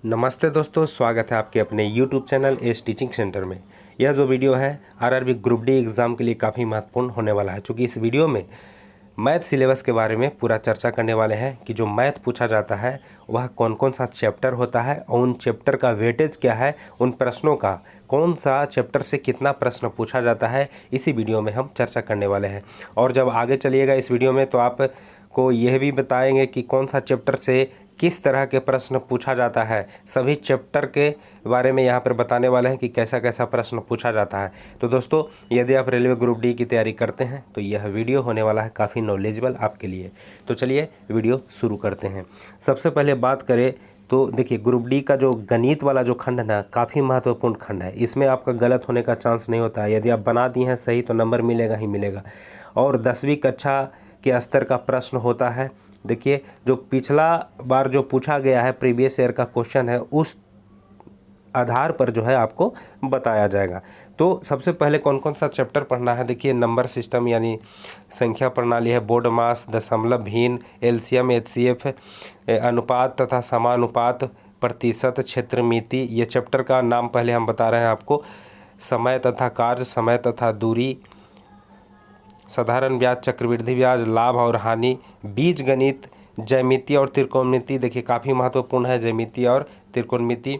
नमस्ते दोस्तों, स्वागत है आपके अपने YouTube channel S teaching centre में। यह जो वीडियो है आरआरबी ग्रुप डी एग्ज़ाम के लिए काफ़ी महत्वपूर्ण होने वाला है, क्योंकि इस वीडियो में मैथ सिलेबस के बारे में पूरा चर्चा करने वाले हैं कि जो मैथ पूछा जाता है वह कौन कौन सा चैप्टर होता है और उन चैप्टर का वेटेज क्या है, उन प्रश्नों का कौन सा चैप्टर से कितना प्रश्न पूछा जाता है, इसी वीडियो में हम चर्चा करने वाले हैं। और जब आगे चलिएगा इस वीडियो में तो आपको यह भी बताएंगे कि कौन सा चैप्टर से किस तरह के प्रश्न पूछा जाता है। सभी चैप्टर के बारे में यहाँ पर बताने वाले हैं कि कैसा कैसा प्रश्न पूछा जाता है। तो दोस्तों, यदि आप रेलवे ग्रुप डी की तैयारी करते हैं तो यह वीडियो होने वाला है काफ़ी नॉलेजेबल आपके लिए। तो चलिए वीडियो शुरू करते हैं। सबसे पहले बात करें तो देखिए, ग्रुप डी का जो गणित वाला जो खंड है ना, काफ़ी महत्वपूर्ण खंड है। इसमें आपका गलत होने का चांस नहीं होता है। यदि आप बना दिए हैं सही तो नंबर मिलेगा ही मिलेगा। और 10वीं कक्षा के स्तर का प्रश्न होता है। देखिए, जो पिछला बार जो पूछा गया है प्रीवियस ईयर का क्वेश्चन है, उस आधार पर जो है आपको बताया जाएगा। तो सबसे पहले कौन कौन सा चैप्टर पढ़ना है, देखिए नंबर सिस्टम यानी संख्या प्रणाली है, बोर्ड मास, दशमलव, भिन्न, एलसीएम, एचसीएफ, अनुपात तथा समानुपात, प्रतिशत, क्षेत्रमिति। ये चैप्टर का नाम पहले हम बता रहे हैं आपको। समय तथा कार्य, समय तथा दूरी, साधारण ब्याज, चक्रवृद्धि ब्याज, लाभ और हानि, बीजगणित, ज्यामिति और त्रिकोणमिति। देखिए काफ़ी महत्वपूर्ण है ज्यामिति और त्रिकोणमिति।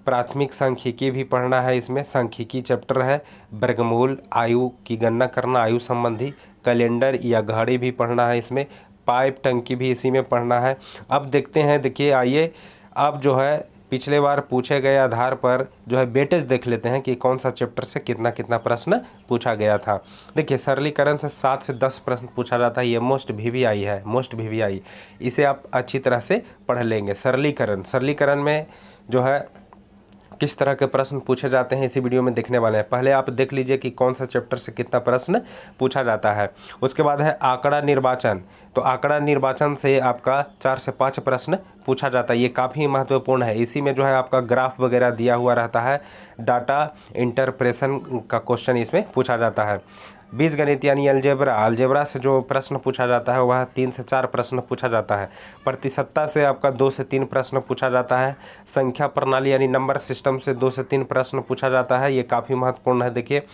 प्राथमिक सांख्यिकी भी पढ़ना है, इसमें सांख्यिकी चैप्टर है। वर्गमूल, आयु की गणना करना, आयु संबंधी, कैलेंडर या घड़ी भी पढ़ना है इसमें। पाइप टंकी भी इसी में पढ़ना है। अब देखते हैं, देखिए आइए अब जो है पिछले बार पूछे गए आधार पर जो है वेटेज देख लेते हैं कि कौन सा चैप्टर से कितना कितना प्रश्न पूछा गया था। देखिए, सरलीकरण से 7 से 10 प्रश्न पूछा जाता है। ये मोस्ट वीवीआई है, मोस्ट वीवीआई। इसे आप अच्छी तरह से पढ़ लेंगे। सरलीकरण में जो है किस तरह के प्रश्न पूछे जाते हैं इसी वीडियो में देखने वाले हैं। पहले आप देख लीजिए कि कौन सा चैप्टर से कितना प्रश्न पूछा जाता है। उसके बाद है आंकड़ा निर्वाचन। तो आंकड़ा निर्वाचन से आपका 4 से 5 प्रश्न पूछा जाता है। ये काफ़ी महत्वपूर्ण है। इसी में जो है आपका ग्राफ वगैरह दिया हुआ रहता है। डाटा इंटरप्रेशन का क्वेश्चन इसमें पूछा जाता है। बीजगणित यानी अलजेब्रा से जो प्रश्न पूछा जाता है वह 3 से 4 प्रश्न पूछा जाता है। प्रतिशतता से आपका 2 से 3 प्रश्न पूछा जाता है। संख्या प्रणाली यानी नंबर सिस्टम से 2 से 3 प्रश्न पूछा जाता है। ये काफ़ी महत्वपूर्ण है। देखिए,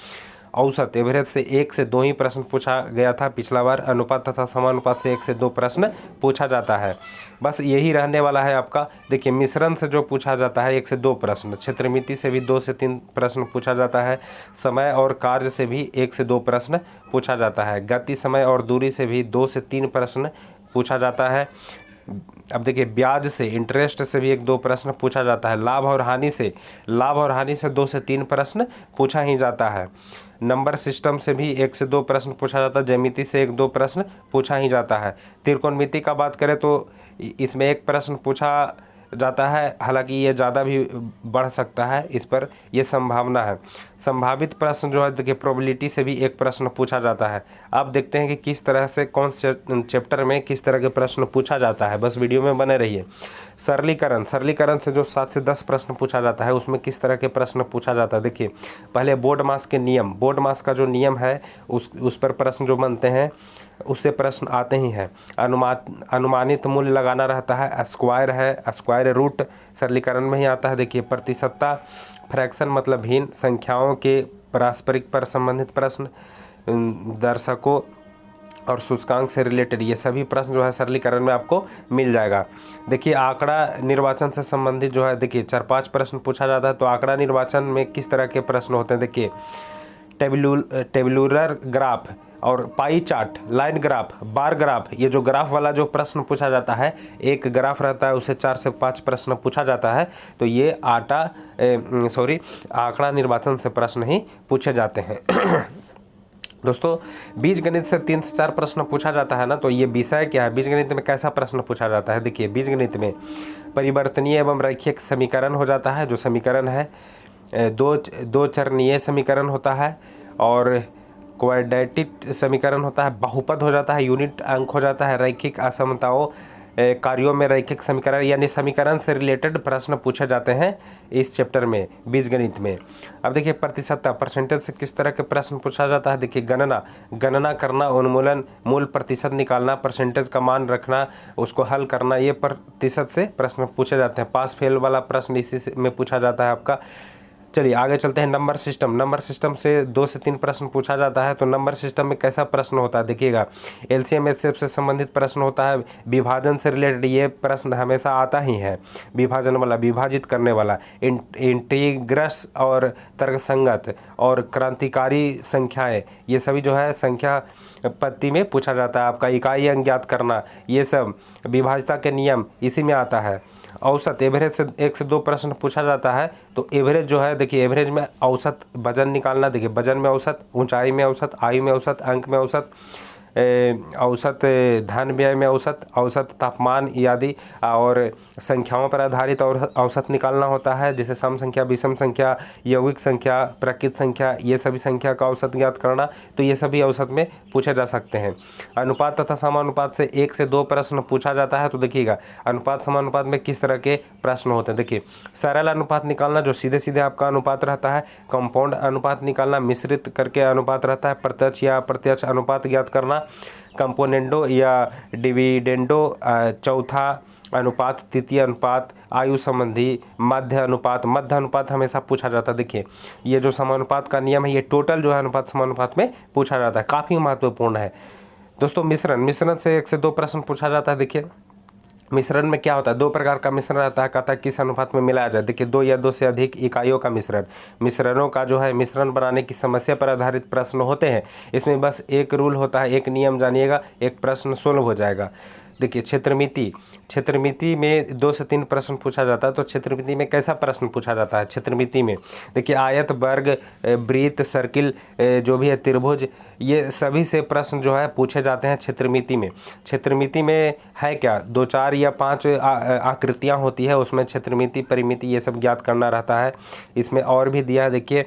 औसत एवरेज से 1 से 2 ही प्रश्न पूछा गया था पिछला बार। अनुपात तथा समानुपात से 1 से 2 प्रश्न पूछा जाता है। बस यही रहने वाला है आपका। देखिए, मिश्रण से जो पूछा जाता है 1 से 2 प्रश्न। क्षेत्रमिति से भी 2 से 3 प्रश्न पूछा जाता है। समय और कार्य से भी 1 से 2 प्रश्न पूछा जाता है। गति, समय और दूरी से भी 2 से 3 प्रश्न पूछा जाता है। अब देखिए, ब्याज से, इंटरेस्ट से भी 1-2 प्रश्न पूछा जाता है। लाभ और हानि से 2 से 3 प्रश्न पूछा ही जाता है। नंबर सिस्टम से भी 1 से 2 प्रश्न पूछा जाता है। ज्यामिति से 1-2 प्रश्न पूछा ही जाता है। त्रिकोणमिति का बात करें तो इसमें 1 प्रश्न पूछा जाता है, हालांकि ये ज़्यादा भी बढ़ सकता है, इस पर ये संभावना है। संभावित प्रश्न जो है, देखिए प्रोबेबिलिटी से भी 1 प्रश्न पूछा जाता है। अब देखते हैं कि किस तरह से कौन से चैप्टर में किस तरह के प्रश्न पूछा जाता है। बस वीडियो में बने रहिए। सरलीकरण से जो 7 से 10 प्रश्न पूछा जाता है उसमें किस तरह के प्रश्न पूछा जाता है। देखिए, पहले बोर्ड मास के नियम, बोर्ड मास का जो नियम है उस पर प्रश्न जो बनते हैं उससे प्रश्न आते ही हैं। अनुमानित मूल्य लगाना रहता है। स्क्वायर रूट सरलीकरण में ही आता है। देखिए, प्रतिशतता, फ्रैक्शन मतलब भिन्न, संख्याओं के पारस्परिक पर संबंधित प्रश्न, दर्शकों और सूचकांक से रिलेटेड, ये सभी प्रश्न जो है सरलीकरण में आपको मिल जाएगा। देखिए, आंकड़ा निर्वाचन से संबंधित जो है, देखिए 4-5 प्रश्न पूछा जाता है। तो आंकड़ा निर्वाचन में किस तरह के प्रश्न होते हैं, देखिए टेबुलर ग्राफ और pie chart, line graph, bar graph, ये जो ग्राफ वाला जो प्रश्न पूछा जाता है, एक ग्राफ रहता है उसे 4 से 5 प्रश्न पूछा जाता है। तो ये आंकड़ा निर्वाचन से प्रश्न ही पूछे जाते हैं। दोस्तों, बीजगणित से 3 से 4 प्रश्न पूछा जाता है ना, तो ये विषय क्या है, बीजगणित में कैसा प्रश्न पूछा जाता है। देखिए, बीजगणित में परिवर्तनीय एवं रैखिक समीकरण हो जाता है। जो समीकरण है दो चरणीय समीकरण होता है और क्वाड्रेटिक समीकरण होता है। बहुपद हो जाता है, यूनिट अंक हो जाता है। रैखिक असमताओं कार्यों में रैखिक समीकरण यानी समीकरण से रिलेटेड प्रश्न पूछे जाते हैं इस चैप्टर में, बीजगणित में। अब देखिए प्रतिशतता, परसेंटेज से किस तरह के प्रश्न पूछा जाता है। देखिए गणना करना, उन्मूलन, मूल प्रतिशत निकालना, परसेंटेज का मान रखना, उसको हल करना, ये प्रतिशत से प्रश्न पूछे जाते हैं। पास फेल वाला प्रश्न इसी में पूछा जाता है आपका। चलिए आगे चलते हैं। नंबर सिस्टम से 2 से 3 प्रश्न पूछा जाता है। तो नंबर सिस्टम में कैसा प्रश्न होता है देखिएगा, एलसीएम एचसीएफ से संबंधित प्रश्न होता है, विभाजन से रिलेटेड ये प्रश्न हमेशा आता ही है, विभाजन वाला, विभाजित करने वाला, इंटीग्रस और तर्कसंगत और क्रांतिकारी संख्याएं, ये सभी जो है संख्या पत्ती में पूछा जाता है। आपका इकाई अंक ज्ञात करना, ये सब विभाज्यता के नियम इसी में आता है। औसत, एवरेज से 1 से 2 प्रश्न पूछा जाता है। तो एवरेज जो है देखिए, एवरेज में औसत वजन निकालना, देखिए वजन में औसत, ऊंचाई में औसत, आयु में औसत, अंक में औसत, औसत धन व्यय में औसत, औसत तापमान आदि, और संख्याओं पर आधारित और औसत निकालना होता है, जैसे सम संख्या, विषम संख्या, यौगिक संख्या, प्रकृत संख्या, ये सभी संख्या का औसत ज्ञात करना। तो ये सभी औसत में पूछे जा सकते हैं। अनुपात तथा समानुपात से 1 से 2 प्रश्न पूछा जाता है। तो देखिएगा अनुपात समानुपात में किस तरह के प्रश्न होते हैं। देखिए सरल अनुपात निकालना, जो सीधे सीधे आपका अनुपात रहता है, कंपाउंड अनुपात निकालना, मिश्रित करके अनुपात रहता है, प्रत्यक्ष या अप्रत्यक्ष अनुपात ज्ञात करना, कंपोनेंडो या डिविडेंडो, चौथा अनुपात, तृतीय अनुपात, आयु संबंधी, मध्य अनुपात हमेशा पूछा जाता है। देखिए ये जो समानुपात का नियम है, ये टोटल जो है अनुपात समानुपात में पूछा जाता है, काफ़ी महत्वपूर्ण है दोस्तों। मिश्रण से 1 से 2 प्रश्न पूछा जाता है। देखिए मिश्रण में क्या होता है, 2 प्रकार का मिश्रण रहता है, कहता है किस अनुपात में मिलाया जाए। देखिए 2 या 2 से अधिक इकाइयों का मिश्रण, मिश्रणों का जो है मिश्रण बनाने की समस्या पर आधारित प्रश्न होते हैं। इसमें बस एक रूल होता है, एक नियम जानिएगा, एक प्रश्न सोल्व हो जाएगा। देखिए क्षेत्रमिति में 2 से 3 प्रश्न पूछा जाता है। तो क्षेत्रमिति में कैसा प्रश्न पूछा जाता है। क्षेत्रमिति में देखिए आयत, वर्ग, वृत्त, सर्किल, जो भी है त्रिभुज, ये सभी से प्रश्न जो है पूछे जाते हैं क्षेत्रमिति में। क्षेत्रमिति में है क्या, 2, 4 या 5 आकृतियाँ होती है, उसमें क्षेत्रमिति, परिमिति ये सब ज्ञात करना रहता है। इसमें और भी दिया है, देखिए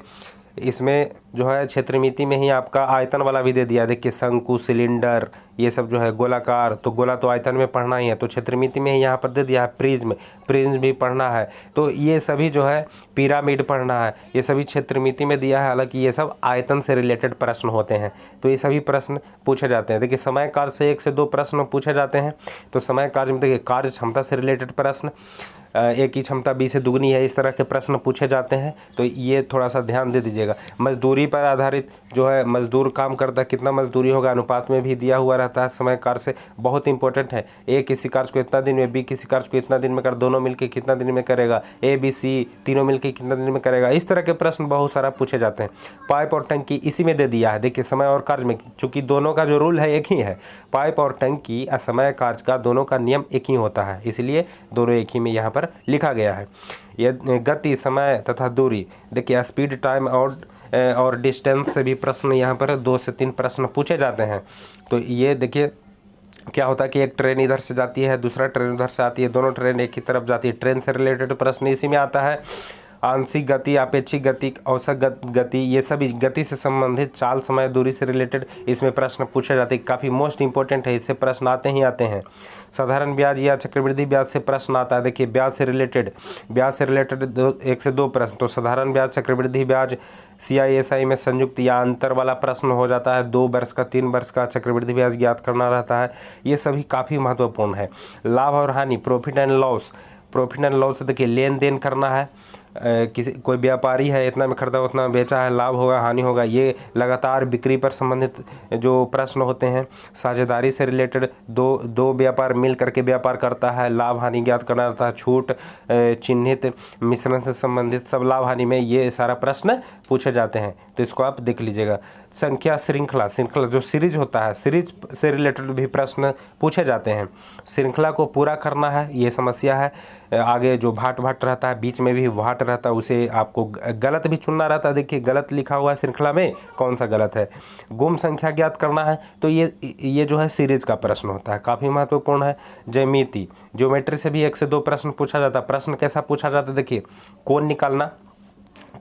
इसमें जो है क्षेत्रमिति में ही आपका आयतन वाला भी दे दिया। देखिए शंकु, सिलेंडर, ये सब जो है गोलाकार, तो गोला तो आयतन में पढ़ना ही है, तो क्षेत्रमिति में ही यहाँ पर दे दिया है। प्रिज्म भी पढ़ना है। तो ये सभी जो है पिरामिड पढ़ना है, ये सभी क्षेत्रमिति में दिया है। हालांकि ये सब आयतन से रिलेटेड प्रश्न होते हैं, तो ये सभी प्रश्न पूछे जाते हैं। देखिए समय कार्य से 1 से 2 प्रश्न पूछे जाते हैं। तो समय कार्य में देखिए कार्य क्षमता से रिलेटेड प्रश्न, A की क्षमता B से दुगनी है, इस तरह के प्रश्न पूछे जाते हैं। तो ये थोड़ा सा ध्यान दे दीजिएगा। मजदूरी पर आधारित जो है, मजदूर काम करता है, कितना मजदूरी होगा, अनुपात में भी दिया हुआ रहता है। समय कार्य से बहुत इंपॉर्टेंट है। A किसी कार्य को इतना दिन में, B किसी कार्य को इतना दिन में कर, दोनों मिलकर कितना दिन में करेगा, A B C तीनों मिलकर कितना दिन में करेगा, इस तरह के प्रश्न बहुत सारा पूछे जाते हैं। पाइप और टंकी इसी में दे दिया है। देखिए समय और कार्य में, चूंकि दोनों का जो रूल है एक ही है, पाइप और टंकी समय कार्य का दोनों का नियम एक ही होता है, इसलिए दोनों एक ही में यहाँ पर लिखा गया है। ये गति, समय तथा दूरी, देखिए स्पीड, टाइम और डिस्टेंस से भी प्रश्न यहाँ पर 2 से 3 प्रश्न पूछे जाते हैं। तो ये देखिए क्या होता है कि एक ट्रेन इधर से जाती है, दूसरा ट्रेन उधर से आती है, दोनों ट्रेन एक ही तरफ जाती है, ट्रेन से रिलेटेड प्रश्न इसी में आता है। आंशिक गति, अपेक्षिक गति, औसत गति, ये सभी गति से संबंधित, चाल, समय, दूरी से रिलेटेड इसमें प्रश्न पूछे जाते हैं। काफ़ी मोस्ट इंपॉर्टेंट है, इससे प्रश्न आते ही आते हैं। साधारण ब्याज या चक्रवृद्धि ब्याज से प्रश्न आता है। देखिए ब्याज से रिलेटेड 1 से 2 प्रश्न। तो साधारण ब्याज, चक्रवृद्धि ब्याज, CISI में संयुक्त या अंतर वाला प्रश्न हो जाता है। 2 वर्ष का, 3 वर्ष का चक्रवृद्धि ब्याज ज्ञात करना रहता है। ये सभी काफ़ी महत्वपूर्ण है। लाभ और हानि, प्रॉफिट एंड लॉस, देखिए लेन देन करना है। कोई व्यापारी है, इतना में खरीदा उतना में बेचा है, लाभ होगा हानि होगा, ये लगातार बिक्री पर संबंधित जो प्रश्न होते हैं। साझेदारी से रिलेटेड, दो व्यापार मिल करके व्यापार करता है, लाभ हानि ज्ञात करना रहता है। छूट, चिन्हित, मिश्रण से संबंधित सब लाभ हानि में ये सारा प्रश्न पूछे जाते हैं, तो इसको आप देख लीजिएगा। संख्या, श्रृंखला जो सीरीज होता है, सीरीज से रिलेटेड भी प्रश्न पूछे जाते हैं। श्रृंखला को पूरा करना है, ये समस्या है। आगे जो भाट रहता है, बीच में भी भाट रहता है, उसे आपको गलत भी चुनना रहता है। देखिए गलत लिखा हुआ है श्रृंखला में, कौन सा गलत है। गुम संख्या ज्ञात करना है, तो ये जो है सीरीज का प्रश्न होता है, काफ़ी महत्वपूर्ण है। ज्योमेट्री से भी 1 से 2 प्रश्न पूछा जाता है। प्रश्न कैसा पूछा जाता है, देखिए कोण निकालना,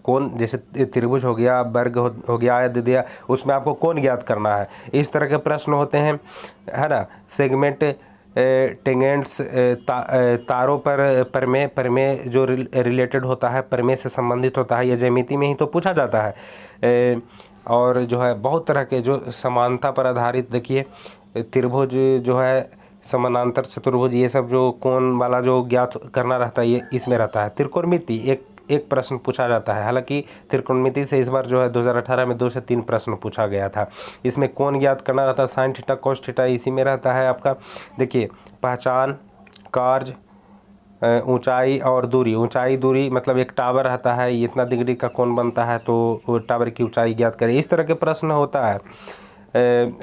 कोण जैसे त्रिभुज हो गया, वर्ग हो गया, आयत दे दिया, उसमें आपको कोण ज्ञात करना है, इस तरह के प्रश्न होते हैं, है ना। सेगमेंट टेंजेंट्स तारों पर परमेय जो रिलेटेड होता है, परमेय से संबंधित होता है, यह ज्यामिति में ही तो पूछा जाता है। और जो है बहुत तरह के जो समानता पर आधारित, देखिए त्रिभुज जो है, समानांतर चतुर्भुज, ये सब जो कोण वाला जो ज्ञात करना रहता है ये इसमें रहता है। त्रिकोणमिति एक प्रश्न पूछा जाता है, हालांकि त्रिकोणमिति से इस बार जो है 2018 में 2 से 3 प्रश्न पूछा गया था। इसमें कोण ज्ञात करना रहता है, साइन थीटा कॉस थीटा इसी में रहता है आपका। देखिए पहचान, कार्य, ऊंचाई और दूरी। ऊंचाई दूरी मतलब एक टावर रहता है, इतना डिग्री का कोण बनता है तो वो टावर की ऊंचाई ज्ञात करें, इस तरह के प्रश्न होता है।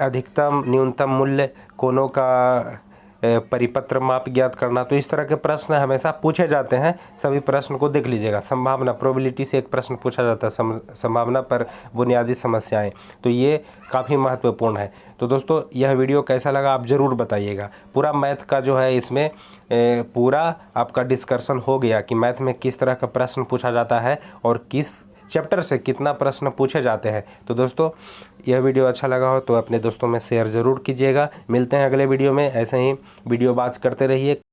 अधिकतम न्यूनतम मूल्य, कोणों का परिपत्र माप ज्ञात करना, तो इस तरह के प्रश्न हमेशा पूछे जाते हैं। सभी प्रश्न को देख लीजिएगा। संभावना, प्रोबेबिलिटी से एक प्रश्न पूछा जाता है, संभावना पर बुनियादी समस्याएं, तो ये काफ़ी महत्वपूर्ण है। तो दोस्तों यह वीडियो कैसा लगा आप ज़रूर बताइएगा। पूरा मैथ का जो है इसमें पूरा आपका डिस्कशन हो गया कि मैथ में किस तरह का प्रश्न पूछा जाता है और किस चैप्टर से कितना प्रश्न पूछे जाते हैं। तो दोस्तों यह वीडियो अच्छा लगा हो तो अपने दोस्तों में शेयर ज़रूर कीजिएगा। मिलते हैं अगले वीडियो में, ऐसे ही वीडियो बात करते रहिए।